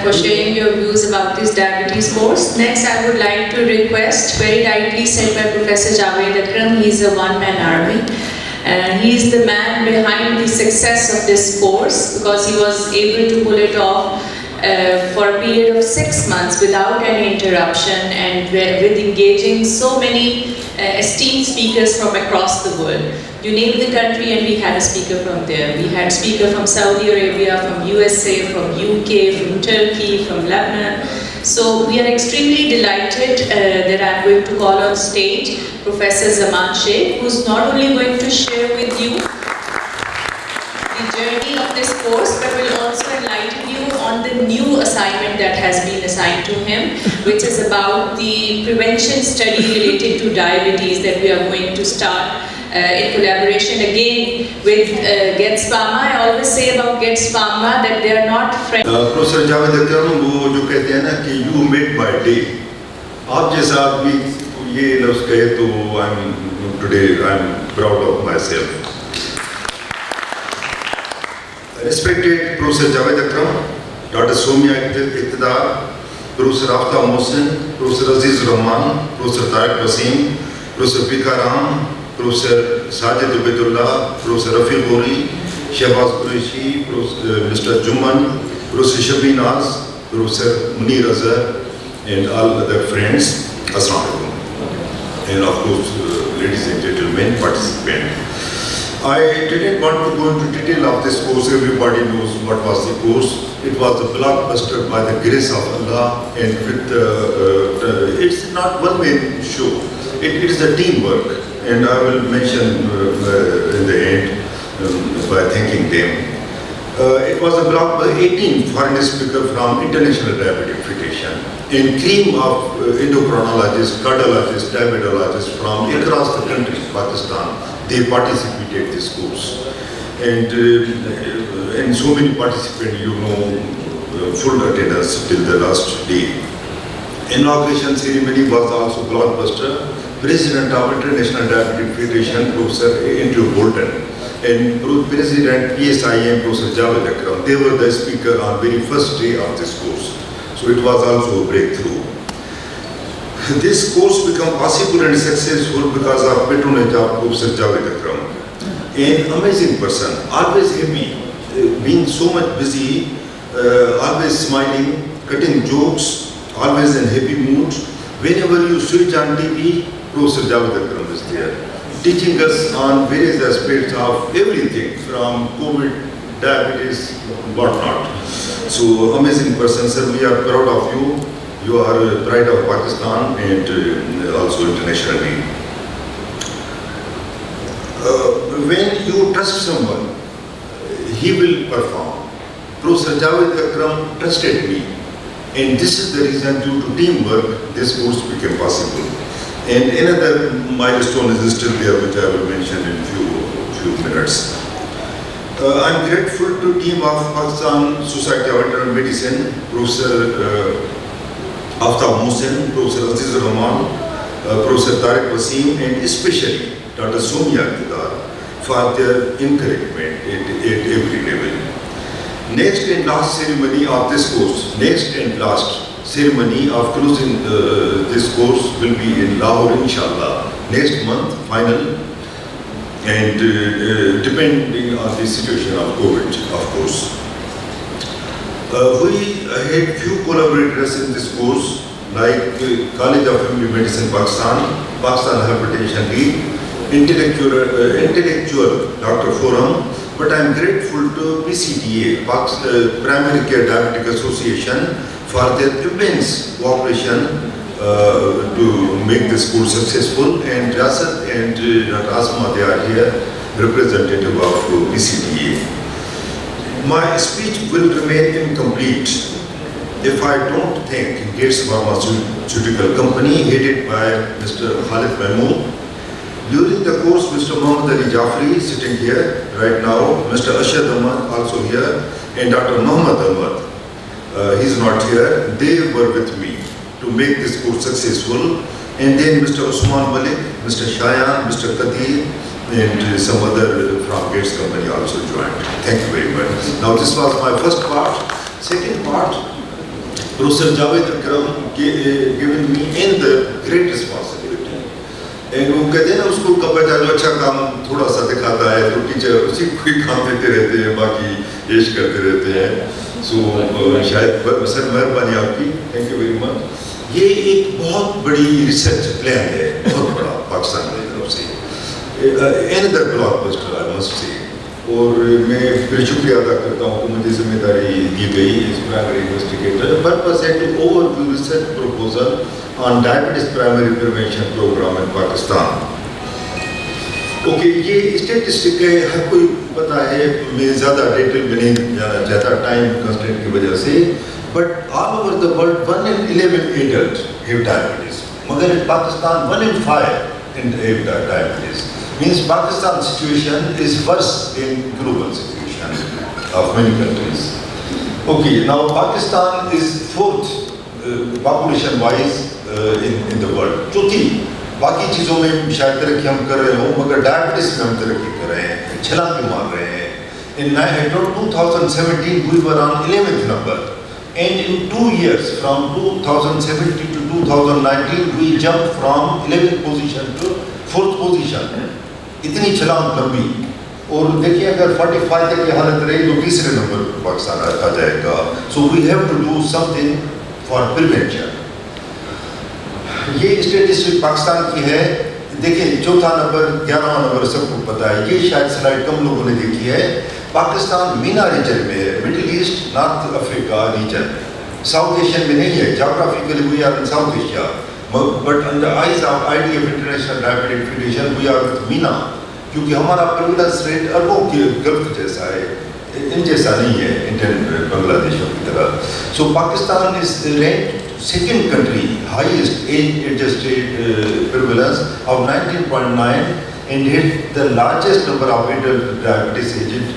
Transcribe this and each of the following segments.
for sharing your views about this diabetes course. Next, I would like to request, very rightly said by Professor Javed Akram, he is a one-man army. He is the man behind the success of this course because he was able to pull it off for a period of 6 months without any interruption and with engaging so many esteemed speakers from across the world. You name the country and we had a speaker from there. We had a speaker from Saudi Arabia, from USA, from UK, from Turkey, from Lebanon. So we are extremely delighted that I'm going to call on stage Professor Zaman Sheikh, who's not only going to share with you the journey of this course, but will also enlighten you on the new assignment that has been assigned to him, which is about the prevention study related to diabetes that we are going to start in collaboration again with Getz Pharma. I always say about Getz Pharma that they are not friends. Professor Javed Akram वो जो कहते हैं ना कि you made my day. आप जैसा आदमी ये लफ्ज़ कहे तो I'm proud of myself. Respected Professor Javed Akram, Dr. Somia Iqtidar, Professor Aftab Mohsin, Professor Aziz Rahman, Professor Tariq Wasim, Professor Bika Ram, Professor Sajid Ubaidullah, Professor Rafi Ghori, Shahbaz Qureshi, Mr. Juman, Professor Shabin Naz, Professor Munir Azhar, and all other friends. Assalamu alaikum. And of course, ladies and gentlemen, participants. I didn't want to go into detail of this course. Everybody knows what was the course. It was a blockbuster by the grace of Allah, and with it's not one-man show. It is a teamwork, and I will mention in the end by thanking them. It was a blockbuster. 18 foreign speakers from International Diabetic Federation, and cream of endocrinologists, cardiologists, diabetologists from across the country, Pakistan. They participated in this course, and so many participants, full attendance till the last day. Inauguration ceremony was also blockbuster. President of International Diabetic Federation, Professor Andrew Bolton, and President PSIM, Professor Javed Akram, they were the speaker on very first day of this course. So it was also a breakthrough. This course became possible and successful because of patronage of Professor Javed Akram. An amazing person, always happy, being so much busy, always smiling, cutting jokes, always in happy mood. Whenever you switch on TV, Professor Javed Akram is there, teaching us on various aspects of everything from COVID, diabetes, whatnot. So amazing person, sir. We are proud of you. You are a pride of Pakistan and also internationally. When you trust someone, he will perform. Professor Javed Akram trusted me, and this is the reason, due to teamwork, this course became possible. And another milestone is still there, which I will mention in few minutes. I'm grateful to team of Pakistan Society of Veterinary Medicine, Professor Aftab Mohsin, Professor Aziz Rahman, Professor Tariq Wasim, and especially Dr. Somia Iqtidar for their encouragement at every level. Next and last ceremony of this course, ceremony of closing this course will be in Lahore, inshallah, next month, final, and depending on the situation of COVID, of course. We had few collaborators in this course, like College of Family Medicine Pakistan, Pakistan Hypertension League, Intellectual Doctor Forum, but I am grateful to PCDA, Primary Care Diabetic Association, for their immense cooperation to make this course successful, and Jasad and Dr. Asma, they are here, representative of PCDA. My speech will remain incomplete if I don't thank Getz Pharmaceutical Company, headed by Mr. Khalid Mahmood. During the course, Mr. Muhammad Ali Jafri is sitting here right now, Mr. Ashad Ahmad also here, and Dr. Muhammad Ahmad, he is not here. They were with me to make this course successful, and then Mr. Usman Malik, Mr. Shayan, Mr. Kadir, and some other from Getz company also joined. Thank you very much. Now this was my first part. Second part, Professor Javed Akram given me in the great responsibility. वो कहते हैं ना उसको कब बचा जो अच्छा काम थोड़ा सा दिखाता है तो टीचर उसी को ही काम देते रहते हैं, बाकी पेश करते रहते हैं. सो शायद सर मेहरबानी आपकी, थैंक यू वेरी मच. ये एक बहुत बड़ी रिसर्च प्लान है, बहुत बड़ा पाकिस्तान की तरफ से. Another blockbuster I must say. और मैं फिर शुक्रिया अदा करता हूँ कि मुझे जिम्मेदारी दी गई इस प्राइमरी इन्वेस्टिगेटर. पर्पस है to overview research proposal on diabetes primary prevention programme in Pakistan. Okay, ये स्टेटिस्टिक है, हर कोई पता है, मैं ज़्यादा डिटेल में नहीं जाना चाहता टाइम कंस्ट्रेंट की वजह से. But all over the world 1 in 11 adult have diabetes, मगर in Pakistan 1 in 5 have diabetes. Means Pakistan situation is worse than global situation of many countries. Okay, now Pakistan is fourth population wise in the world. चौथी, बाकी चीज़ों में शायद तरक्की हम कर रहे हो, मगर डायबिटीज में हम तरक्की कर रहे हैं, छलांग मार रहे हैं. In 2017 we were on 11th number, and in 2 years from 2017 to 2019 we jumped from 11th position to 4th position. इतनी छलांग लंबी. और देखिए अगर 45 तक की हालत रही तो तीसरे नंबर पर पाकिस्तान आ जाएगा. So we have to do something for prevention. ये स्टेटिस्टिक पाकिस्तान की है. देखिए चौथा नंबर, 11वां नंबर सबको पता है. ये शायद स्लाइड कम लोगों ने देखी है. पाकिस्तान मीना रीजन में है, Middle East North Africa region, South Asian में नहीं है. Geographically we are in South Asia, but under eyes of IDF International Diabetic Federation we are with MENA, क्योंकि हमारा प्रेवलेंस रेट अरबों के गल्फ जैसा है, इन जैसा नहीं है इंडियन बांग्लादेशों की तरह. So Pakistan is ranked second country highest age adjusted prevalence of 19.9 and hit the largest number of adult diabetes aged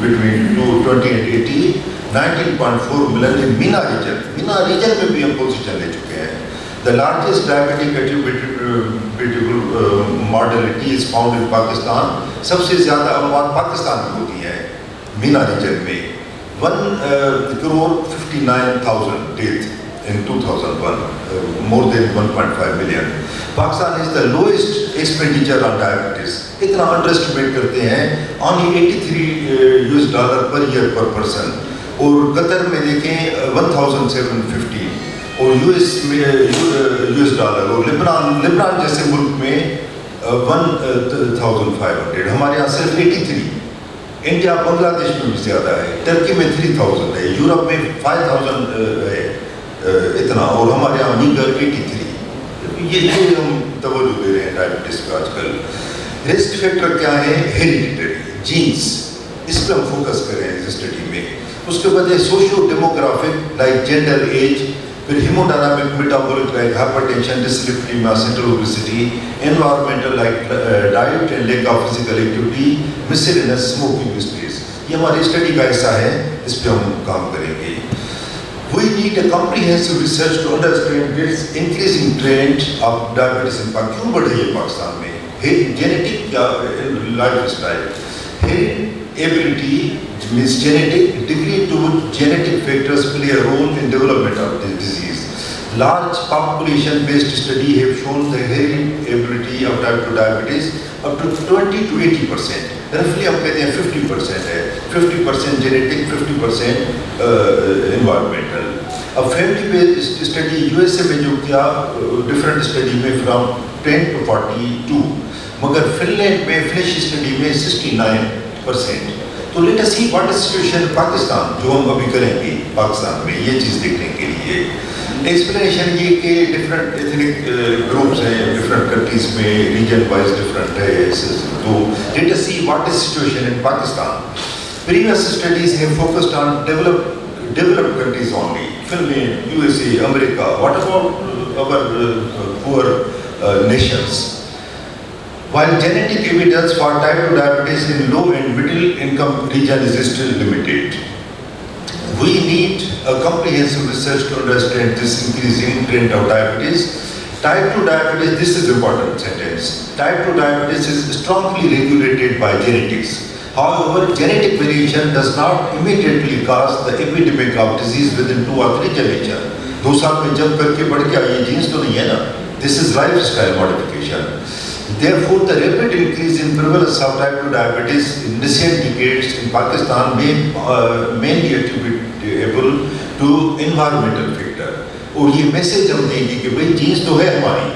between 20 and 80, 19.4 million in MENA region. MENA region में भी हम पोजीशन ले चुके हैं. The largest diabetic attributable mortality is found in Pakistan. सबसे ज़्यादा अमवात पाकिस्तान में होती हैं MENA region में. 1,59,000 deaths in 2001, more than 1.5 million. Pakistan is the lowest expenditure on diabetes. इतना अंडर एस्टिमेट करते हैं, only $83 per year per person. और कतर में देखें 1,750 और US डॉलर. और लिबनान जैसे मुल्क में 1,500. हमारे यहाँ सिर्फ 83. इंडिया बांग्लादेश में भी ज़्यादा है, टर्की में 3,000 है, यूरोप में 5,000 है इतना, और हमारे यहाँ मीगर 83. ये हम तवज्जो दे रहे हैं डायबिटीज़ का आजकल. रिस्क फैक्टर क्या है? हेरिडिटरी जीन्स, इस पर हम फोकस करें इस स्टडी में. उसके बाद है socio demographic like gender age, फिर hemodynamic metabolic like hypertension, dyslipidemia, central obesity, environmental like diet and lack of physical activity, miscellaneous smoking space. ये हमारी स्टडी का हिस्सा है, इस पर हम काम करेंगे. We need a comprehensive research to understand this increasing trend of diabetes in Pakistan. क्यों बढ़ रही है पाकिस्तान में? जेनेटिक या lifestyle. Heritability means genetic, degree to which genetic factors play a role in development of this disease. Large population-based study have shown the heritability of type 2 diabetes up to 20 to 80%. Roughly हम कहते हैं 50% है, 50% genetic, 50% environmental. अब family-based study USA में जो किया, different study में from 10 to 42, मगर फिनलैंड में फिनिश स्टडी में 69%. तो let us see what is situation in Pakistan, जो हम अभी करेंगे पाकिस्तान में ये चीज़ देखने के लिए. एक्सप्लेनेशन ये कि डिफरेंट एथनिक ग्रुप्स हैं डिफरेंट कंट्रीज में, रीजन वाइज डिफरेंट है. तो let us see what is situation in Pakistan. Previous studies have focused on developed countries only. फिल्में USA, America. What about our poor nations? While genetic evidence for type 2 diabetes in low and middle income region is still limited, we need a comprehensive research to understand this increasing trend of diabetes. Type 2 diabetes, this is important sentence. Type 2 diabetes is strongly regulated by genetics. However, genetic variation does not immediately cause the epidemic of disease within 2 or 3 generation. 2 साल में जब करके बढ़ गया ये jeans तो नहीं है ना. This is lifestyle modification. Therefore, the rapid increase in prevalence of type 2 diabetes in recent decades in Pakistan may mainly attributable to environmental factor. और ये मैसेज हम देंगे कि भाई जीन्स तो है हमारी.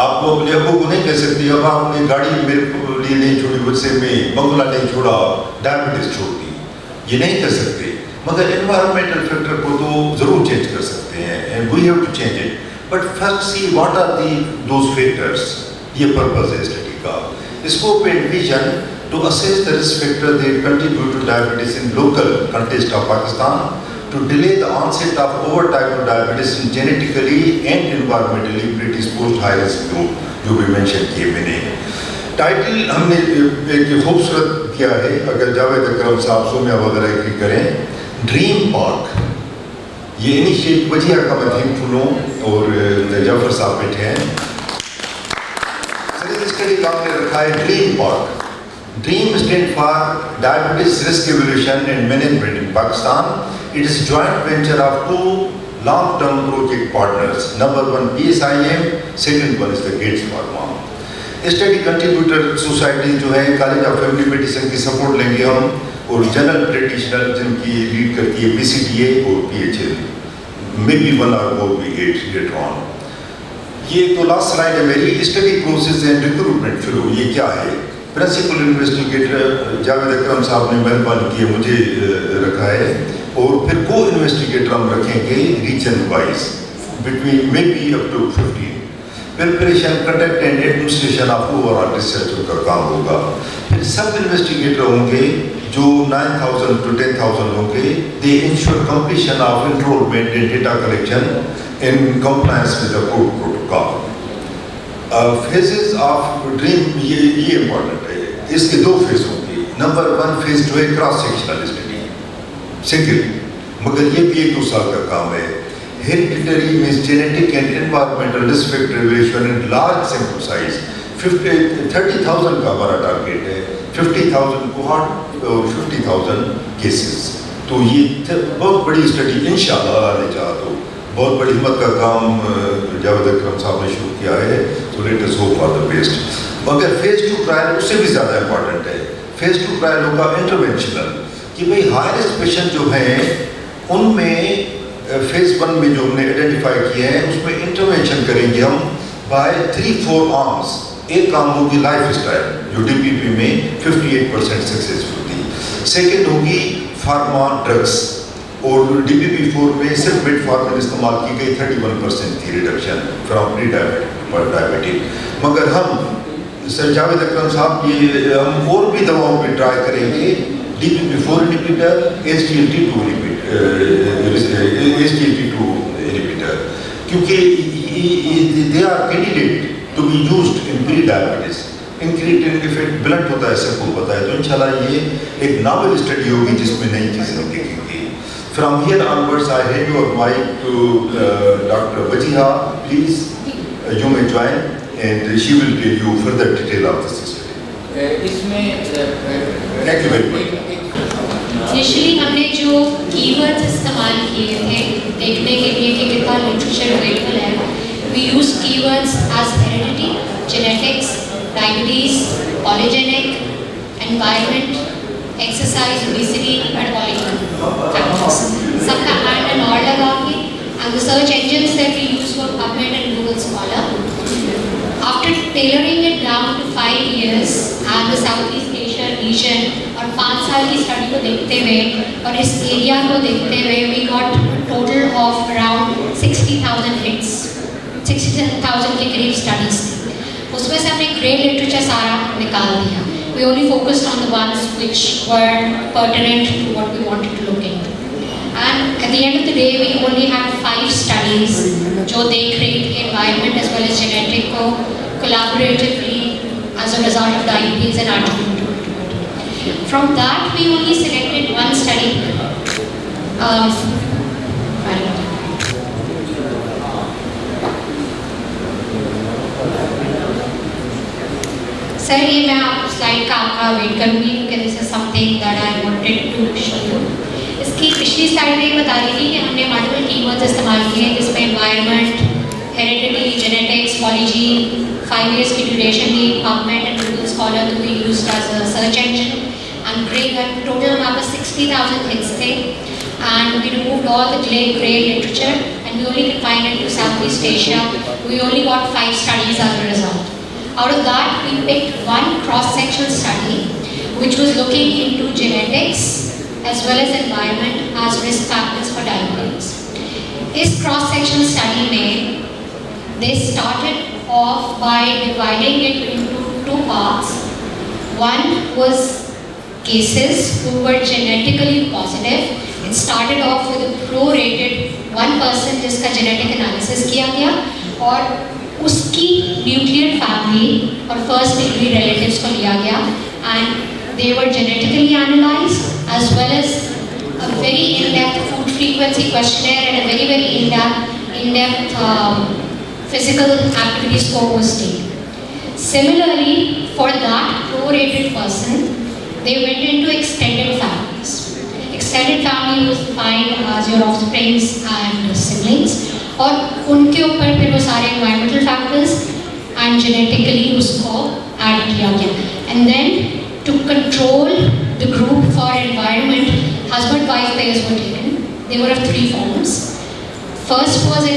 आप अपने अब्बू को नहीं कह सकते अब आपने गाड़ी मेरे लिए नहीं छोड़ी वैसे में बंगला नहीं छोड़ा डायबिटीज छोड़ दी, ये नहीं कर सकते. मगर एनवायरमेंटल फैक्टर को तो जरूर चेंज कर सकते हैं and we have to change it. But first see what are the those factors. ये पर्पस है स्टडी का. Scope and vision to assess the risk factor that contribute to diabetes in local context of Pakistan, to delay the onset of over type 2 diabetes in genetically and environmentally predisposed high risk group जो भी mention किए मैंने. Title हमने एक खूबसूरत किया है, अगर जावेद अकरम साहब सोम्या वगैरह एग्री करें, ड्रीम पार्क. ये इनिशिएट वजिया का मदीन फुलों और जाफर साहब बैठे हैं. स्टडी का हमने रखा है dream park. Dream stand for diabetes risk evolution and management in Pakistan. It is joint venture of 2 long-term project partners. Number 1 PSIM, second one is the Gates Pharma. Study contributor society जो है college of family medicine की support लेंगे हम, और general practitioner जिनकी lead करती है PCTA और PHL. May be 1 or more we get later on. ये तो लास्ट स्लाइड है मेरी. Study process and recruitment flow ये क्या है. प्रिंसिपल इन्वेस्टिगेटर जावेद अकरम साहब ने मेहरबानी की मुझे रखा है, और फिर को इन्वेस्टिगेटर हम रखेंगे region wise between maybe up to 15. Preparation conduct and administration of overall research का काम होगा. फिर सब इन्वेस्टिगेटर होंगे जो 9,000 to 10,000 होंगे. दे ensure completion of enrolment and data collection in compliance with the code protocol. Phases of dream ये important है. इसके 2 फेज होंगे. नंबर 1 फेज जो है क्रॉस सेक्शनल स्टडी सिंगल, मगर ये भी 1-2 साल का काम है. Hereditary means genetic and environmental risk factor relation in large sample size. 30,000 का हमारा टारगेट है. 50,000 कोहॉर्ट और 50,000 केसेस. तो ये बहुत बड़ी स्टडी इंशाल्लाह आने चाहा तो बहुत बड़ी हिम्मत का काम जावेद अकरम साहब ने शुरू किया है. So let us hope for the best. मगर फेज 2 ट्रायल उससे भी ज़्यादा इंपॉर्टेंट है. फेज 2 ट्रायल होगा इंटरवेंशनल, कि भाई हाई रिस्क पेशेंट जो हैं उनमें फेज 1 में जो हमने आइडेंटिफाई किए हैं उसमें इंटरवेंशन करेंगे हम बाय 3-4 आर्म्स. एक काम होगी लाइफ स्टाइल जो DPP में 58% सक्सेसफुल थी. सेकेंड होगी फार्मा ड्रग्स, और DPP-4 में सिर्फ मेटफॉर्मिन इस्तेमाल की गई 31% थी रिडक्शन फ्रॉम प्री डायबिटिक. मगर हम सर जावेद अकरम साहब ये हम और भी दवाओं पे ट्राई करेंगे. DPP-4 inhibitor, SGLT2 inhibitor, क्योंकि they are candidate to be used in pre-diabetes. Incretin effect blunt होता है, सबको पता है. तो इंशाल्लाह ये एक नॉवल स्टडी होगी जिसमें नई चीज़ें हम देखेंगे. From here onwards, I hand over mic to Dr. Wajiha. Please, you may join, and she will give you further detail of this study. इसमें Thank you very much. Initially हमने जो keywords इस्तेमाल किए थे देखने के लिए कि कितना लिटरेचर अवेलेबल है. We use keywords as heredity, genetics, diabetes, polygenic, environment, exercise, obesity, metabolic factors. सबका एंड एंड ऑल लगा के and the search engines that we use for PubMed and Google Scholar. After tailoring it down to 5 years and the Southeast Asia region और 5 साल की study को देखते हुए और इस एरिया को देखते हुए we got a total of around 60,000 hits, 60,000 के करीब स्टडीज थी. उसमें से हमने ग्रे लिटरेचर सारा निकाल दिया. We only focused on the ones which were pertinent to what we wanted to look into. And at the end of the day, we only had 5 studies जो देख रही थी environment as well as genetic को collaboratively as a result of diabetes and attribute to it. From that, we only selected one study. Sir ये मैं आप slide का आपका वेट करूँगी क्योंकि this is something that I wanted to show you. इसकी पिछली स्लाइड में बता रही थी कि हमने मल्टीपल कीवर्ड्स इस्तेमाल किए हैं जिसमें एनवायरनमेंट, हेरिडिटी, जेनेटिक्स, पॉलिजी, 5 years की duration the, PubMed and Google Scholar to be used as a search engine, and total हमारे पास 60,000 hits थे, and we removed all the grey literature and we only confined it to Southeast Asia. We only got 5 studies as a result. Out of that, we picked one cross-sectional study which was looking into genetics as well as environment as risk factors for diabetes. This cross-sectional study में they started off by dividing it into 2 parts. One was cases who were genetically positive. It started off with a prorated 1 person जिसका genetic analysis किया गया और उसकी nuclear family और first degree relatives को लिया गया and they were genetically analyzed as well as a very in-depth food frequency questionnaire and a very in-depth physical activity score was taken. Similarly, for that prorated person, they went into extended families. Extended family was defined as your offsprings and siblings, और उनके ऊपर फिर वो सारे environmental factors and genetically उसको add किया गया. And then to control the group for environment, husband-wife pairs were taken. They were of 3 forms. First was in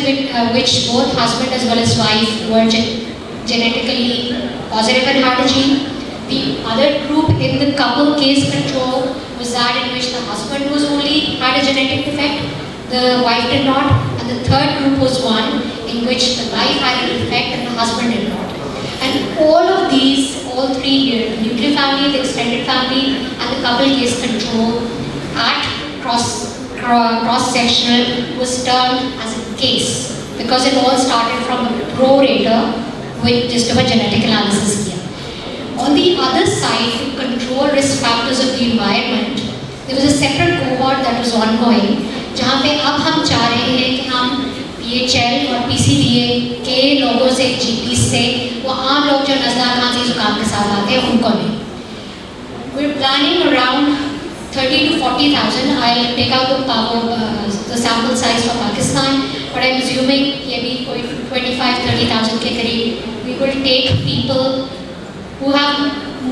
which both husband as well as wife were genetically positive and had a gene. The other group in the couple case control was that in which the husband was only had a genetic defect, the wife did not, and the third group was one in which the wife had a defect and the husband did not. And all of these, all 3 here, the nuclear family, the extended family, and the couple case control at cross-sectional was termed as a case because it all started from a prorater with just a genetic analysis here. On the other side, to control risk factors of the environment, there was a separate cohort that was ongoing, जहाँ पे अब हम चाह रहे हैं कि हम PHL और PCDA के लोगों से, GPs से, वो आम लोग जो नज़ला खांसी जुकाम के साथ आते हैं उनको लें. We're planning around 30 to 40,000. I'll take out the sample size for Pakistan, but I'm assuming ये भी कोई 25-30,000 के करीब. We will take people who have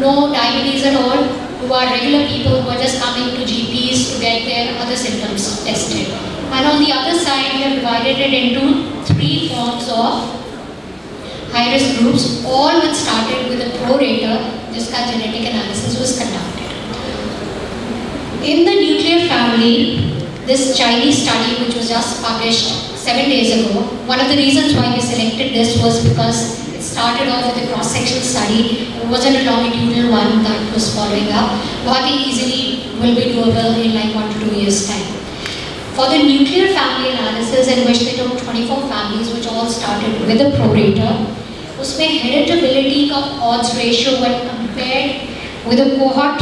no diabetes at all, who are regular people who are just coming to GPs to get their other symptoms tested. And on the other side, we have divided it into 3 forms of high-risk groups, all which started with a prorater, जिसका genetic analysis was conducted. In the nuclear family, this Chinese study which was just published 7 days ago, one of the reasons why we selected this was because it started off with a cross-sectional study. It wasn't a longitudinal one that was following up. Very easily will be doable in like 1 to 2 years time. For the nuclear family analysis in which they took 24 families which all started with a prorater, उसमें heritability का odds ratio when compared with a cohort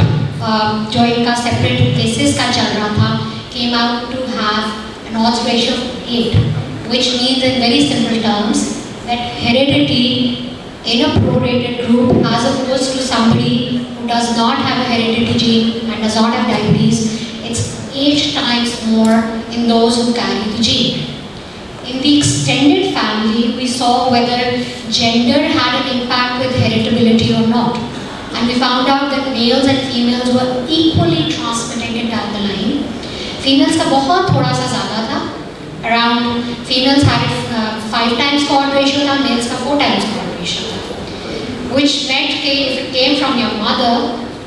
जो इनका separate cases का चल रहा था came out to have an odds ratio of 8, which means in very simple terms that heredity in a prorated group as opposed to somebody who does not have a heredity gene and does not have diabetes, it's 8 times more in those who carry the gene. In the extended family, we saw whether gender had an impact with heritability or not. And we found out that males and females were equally transmitting it down the line. Females का बहुत थोड़ा सा ज़्यादा था. Around females had 5 times cohort ratio था, males का 4 times cohort ratio था. Which meant that if it came from your mother,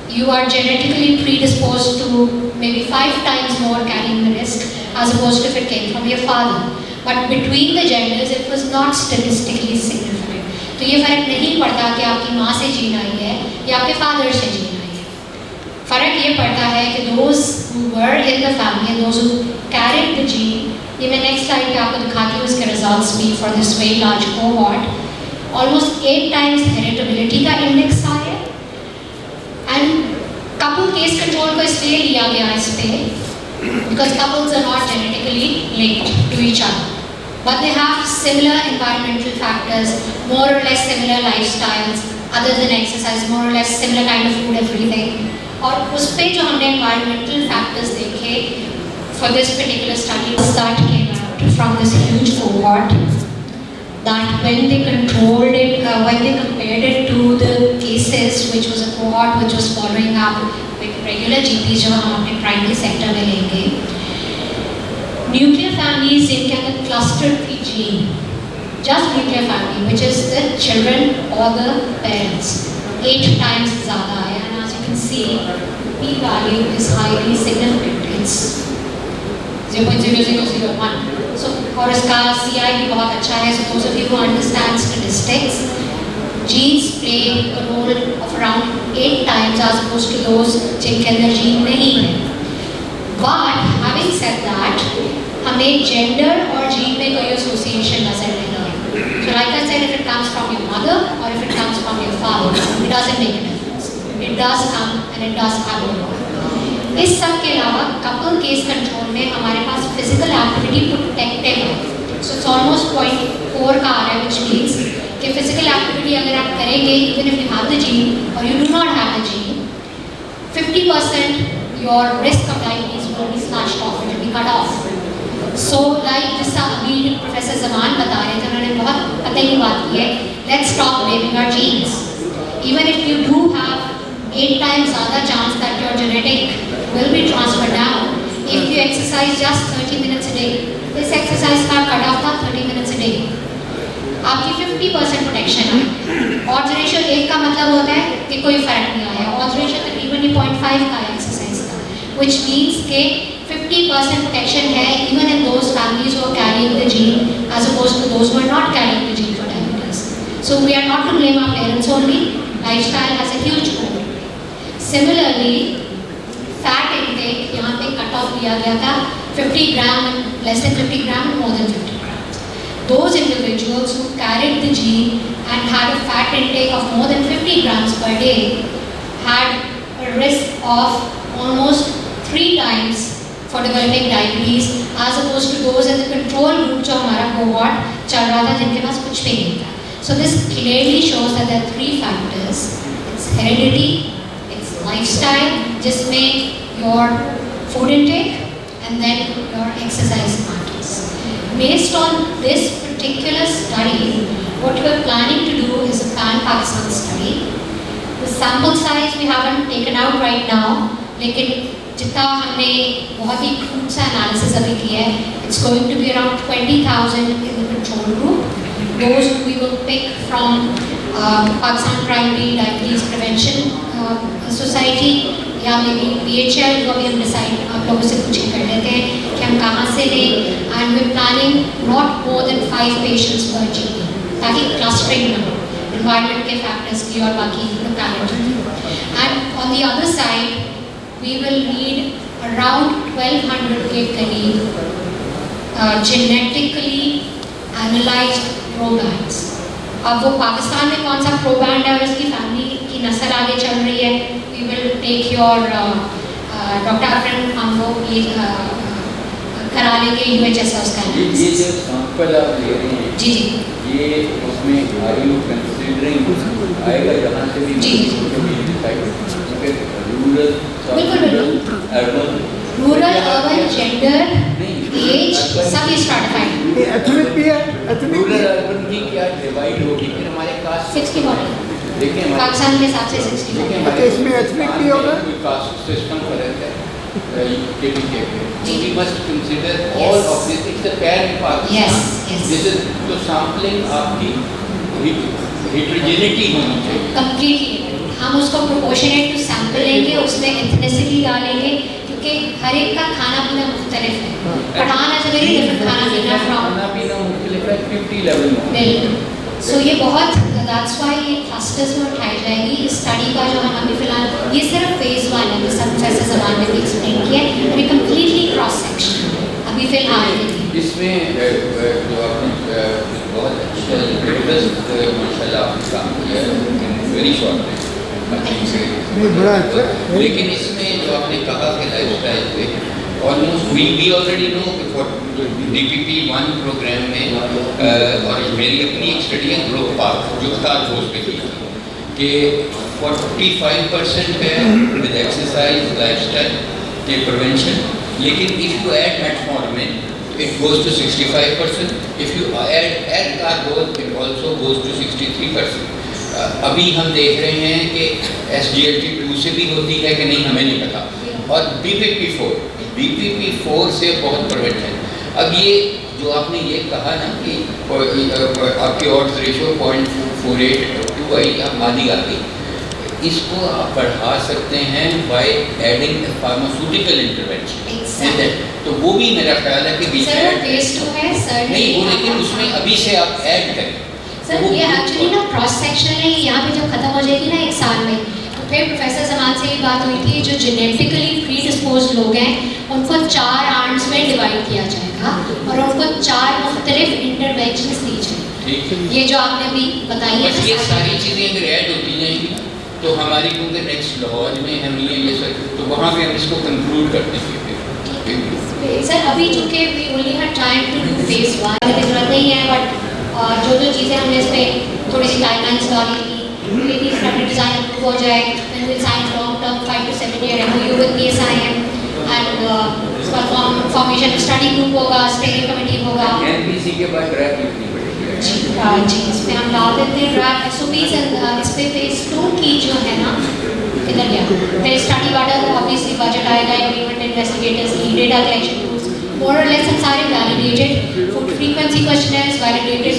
you are genetically predisposed to maybe 5 times more carrying the risk as opposed to if it came from your father. But between the genders, it was not statistically significant. तो ये फर्क नहीं पड़ता कि आपकी माँ से gene I है या आपके फादर से जीन आई है. फर्क ये पड़ता है कि those who were in the family and those who carried the gene, ये मैं next slide पे आपको दिखाती हूँ इसके results भी for this very large cohort. Almost 8 times heritability का index आया and couple case control को इसलिए लिया गया इस पे because couples are not genetically linked to each other. But they have similar environmental factors, more or less similar lifestyles, other than exercise, more or less similar kind of food, everything. और उस पे जो हमने environmental factors देखे for this particular study, that came out from this huge cohort that when they controlled it, when they compared it to the cases, which was a cohort which was following up with regular GPs जो हम अपने primary sector में लेंगे, nuclear families जिनके अंदर clustered थी gene, just nuclear family, which is the children or the parents, 8 times ज़्यादा है, and as you can see, p-value is highly significant. It's 0.0001. So, और इसका CI भी बहुत अच्छा है. So, those of you who understand statistics, genes play a role of around 8 times as opposed to those जिनके अंदर gene नहीं है. But having said that, हमें gender और gene में कोई association नजर नहीं आई. So, like I said, if it comes from your mother or if it comes from your father, it doesn't make a difference. It does come and it does have a role. इस सब के अलावा couple case control में हमारे पास physical activity protective है. So it's almost 0.4 का आ रहा है, व्हिच मींस कि फिजिकल एक्टिविटी अगर आप करेंगे even if you have the gene और you do not have the gene, 50% your risk of diabetes will be snatched off, it will be cut off. So like जैसा अभी professor Zaman बता रहे थे, उन्होंने बहुत पते की बात की है, let's stop blaming our genes. Even if you do have 8 times ज़्यादा chance that your genetic will be transferred down if you exercise just 30 minutes a day. This exercise का cut off था 30 minutes a day. आपकी 50% protection है. Odds ratio 1 का मतलब होता है कि कोई फर्क नहीं आया. ऑड्स रेशियो तकरीबन 0.5 का है एक्सरसाइज का, which means कि 50% प्रोटेक्शन है even in those families who are carrying the gene as opposed to those who are not carrying the gene for diabetes. So we are not to blame our parents only. Lifestyle has a huge role. Similarly, fat intake यहाँ पे cut off लिया गया था 50 ग्राम, less than 50 gram, more than 50 grams. Those individuals who carried the gene and had a fat intake of more than 50 grams per day had a risk of almost 3 times for developing diabetes as opposed to those in the control group जो हमारा cohort चल रहा था जिनके पास कुछ भी नहीं था. So this clearly shows that there are 3 factors. It's heredity, lifestyle, जिसमें your food intake and then your exercise matters. Based on this particular study, what we are planning to do is a pan-Pakistan study. The sample size we haven't taken out right now, लेकिन जितना हमने बहुत ही crude सा analysis अभी किया है, it's going to be around 20,000 in the control group. Those we will pick from Pakistan Primary Diabetes Prevention Society या may be PHL, जो अभी हम डिसाइड आप लोगों से पूछ कर लेते हैं कि हम कहाँ से लें. And we planning not more than 5 patients per GP ताकि क्लस्टरिंग ना हो एनवायरनमेंट के फैक्टर्स की और बाकी locality. And on the other side we will need around 1200 के करीब जेनेटिकली एनालाइज्ड प्रोबैंड्स. अब वो पाकिस्तान में कौन सा प्रोबैंड है और इसकी फैमिली की नस्ल आगे चल रही है, we will take your doctor अफरन हम वो ये करा लेंगे UHSS का. ये जो सैंपल आप ले रहे हैं जी जी ये उसमें आर यू कंसीडरिंग आएगा जहाँ से भी जी रूरल बिल्कुल बिल्कुल urban rural urban gender age सभी स्ट्रैटिफाइड. एथनिक भी है, एथनिक रूरल अर्बन की क्या डिवाइड होगी फिर हमारे कास्ट 60-40 देखिए पाकिस्तान के हिसाब से 60. अच्छा, इसमें ethnic भी होगा? कास्ट सिस्टम फर्क है के we must consider all Yes. of this. It's a pair in Pakistan. Yes, yes. This is तो sampling आपकी heterogeneity होनी चाहिए. कंप्लीटली हम उसको प्रोपोर्शनेट टू सैंपल लेंगे, उसमें एथनिसिटी डालेंगे क्योंकि हर एक का खाना पीना मुख्तलिफ है. पठान है वेरी डिफरेंट खाना पीना फ्रॉम खाना पीना मुख्तलिफ है 50 लेवल में. बिल्कुल. सो ये बहुत दैट्स व्हाई ये क्लस्टर्स में उठाई जाएगी. इस स्टडी का जो हम अभी फिलहाल ये सिर्फ फेज 1 है, जैसा प्रोफेसर जमान ने भी एक्सप्लेन किया है, और ये कम्प्लीटली क्रॉस सेक्शन अभी फिलहाल इसमें जो आपने बहुत अच्छा माशाल्लाह आपने काम किया है वेरी शॉर्ट में. नहीं बड़ा अच्छा. लेकिन इसमें जो आपने कहा कि लाइफस्टाइल पे almost we already know for DPP1 programme में और मेरी अपनी एक स्टडी है ग्रोथ पार्क जो था घोष पे की कि 45% है विद एक्सरसाइज लाइफस्टाइल के प्रिवेंशन, लेकिन if you add metformin it goes to 65%. If you add L-cargol, it also goes to 63%. अभी हम देख रहे हैं कि SGLT2 से भी होती है कि नहीं, हमें नहीं पता, और BPP4 से बहुत प्रिवेंशन। अब ये जो आपने ये कहा ना कि आपके ऑड्स रेशो 0.48 आई, अब आधी आ गई, इसको आप बढ़ा सकते हैं बाय एडिंग फार्मास्यूटिकल इंटरवेंशन। तो वो भी मेरा ख्याल है कि सर फेज 2 है सर, नहीं वो, लेकिन उसमें अभी से आप ऐड करें सर। ये एक्चुअली ना क्रॉस सेक्शन है, यहाँ पे जब खत्म हो जाएगी ना 1 साल में, तो फिर प्रोफेसर जमान से ये बात हुई थी, जो जेनेटिकली प्री डिस्पोज लोग हैं उनको 4 आर्म्स में डिवाइड किया जाएगा और उनको 4 मुख्तलिफ इंटरवेंशंस दी जाएगी। ये जो आपने अभी बताई है, ये सारी चीज़ें अगर ऐड होती जाएंगी तो हमारी क्योंकि नेक्स्ट लाहौर में हम ये सब, तो वहाँ पे हम इसको कंक्लूड करते हैं। सर अभी चूँकि we only have time to do phase 1, की जरूरत नहीं है, बट जो चीज़ें हमने इस पर थोड़ी सी टाइमलाइंस डाली थी, यदि स्टडी डिज़ाइन अप्रूव हो जाए, then we'll sign long term 5 to 7 year MOU with PSIM, and उसका फॉर्मेशन स्टडी ग्रुप होगा, स्टेयरिंग कमेटी होगा। NPC के बाद ड्राफ्ट लिखनी पड़ेगी। जी, इसमें हम डाल देते हैं ड्राफ्ट SOPs, इस पे फेज 2 की जो है ना, इधर गया फिर स्टडी वाटर, ऑब्वियसली बजट आएगा, एग्रीमेंट इन्वेस्टिगेटर्स की, डेटा कलेक्शन टूल्स, मोर और लेस हम सारे validated, food frequency questioners validated,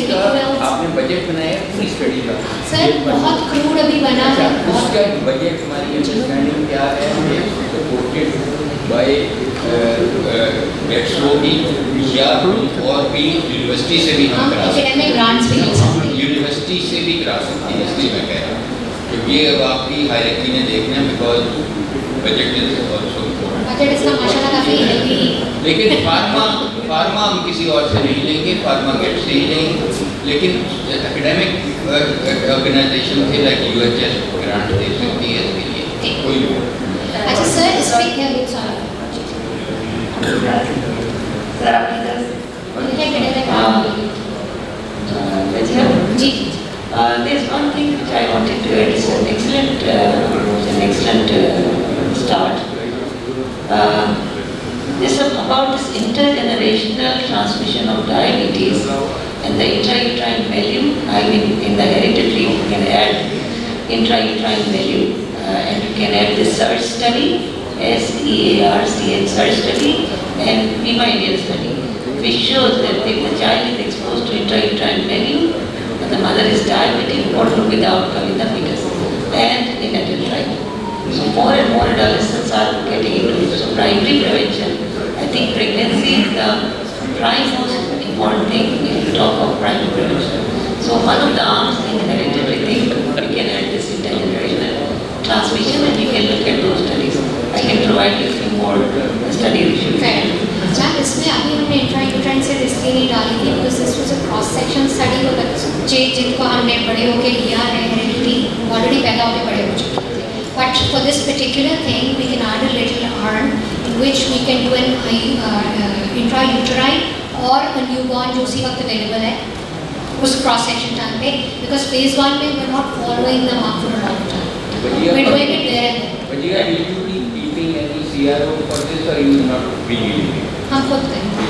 आपने बजट बनाया पूरी स्टडी का? सर बहुत क्रूड अभी बना है। उसका बजट हमारी अंडरस्टैंडिंग क्या है, सपोर्टेड बाय होगी या और भी यूनिवर्सिटी से भी हम करा सकते हैं, एकेडमिक ग्रांट्स भी मिल सकते हैं, यूनिवर्सिटी से भी करा सकते हैं, इसलिए मैं कह रहा हूँ कि ये अब आपकी हायरार्की ने देखना है, because budget is also important. Budget इसका माशाल्लाह काफ़ी हेल्दी, लेकिन फार्मा हम किसी और से नहीं लेंगे, फार्मा गेट से ही लेंगे, लेकिन एकेडमिक ऑर्गेनाइजेशन से लाइक UHS ग्रांट दे सकती है इसके लिए कोई भी। अच्छा सर इसमें क्या जी there's one thing which I wanted to add. It's an excellent start. This about this intergenerational transmission of diabetes and the intrauterine value. I mean, in the hereditary, you can add intrauterine value, and you can add the SEARCH study, SEARCH search study, and PMIDL study, which shows that if the child is exposed to intrauterine value, the mother is diabetic, what will be the outcome in the fetus and in adult life. So more and more adolescents are getting into it. So primary prevention, I think pregnancy is the prime most important thing if you talk of primary prevention. So one of the arms in hereditary thing, we can add this intergenerational transmission, and you can look at those studies. I can provide you a few more study issues. Ma'am इसमें अभी हमने intrauterine से इसलिए नहीं डाली थी because this was a cross section study, वो बच्चे जिनको हमने बड़े होके लिया है हेरेडिटी ऑलरेडी पैदा होके बड़े हो चुके थे, but for this particular thing we can add a little arm in which we can do an intrauterine और अ न्यूबॉर्न जो उसी वक्त अवेलेबल है उस क्रॉस सेक्शन टाइम पे, बिकॉज फेज 1 में we are not following the mark for a long time, we are doing it there and But you are usually keeping any CRO for this, or you will not be using it? हम खुद करें।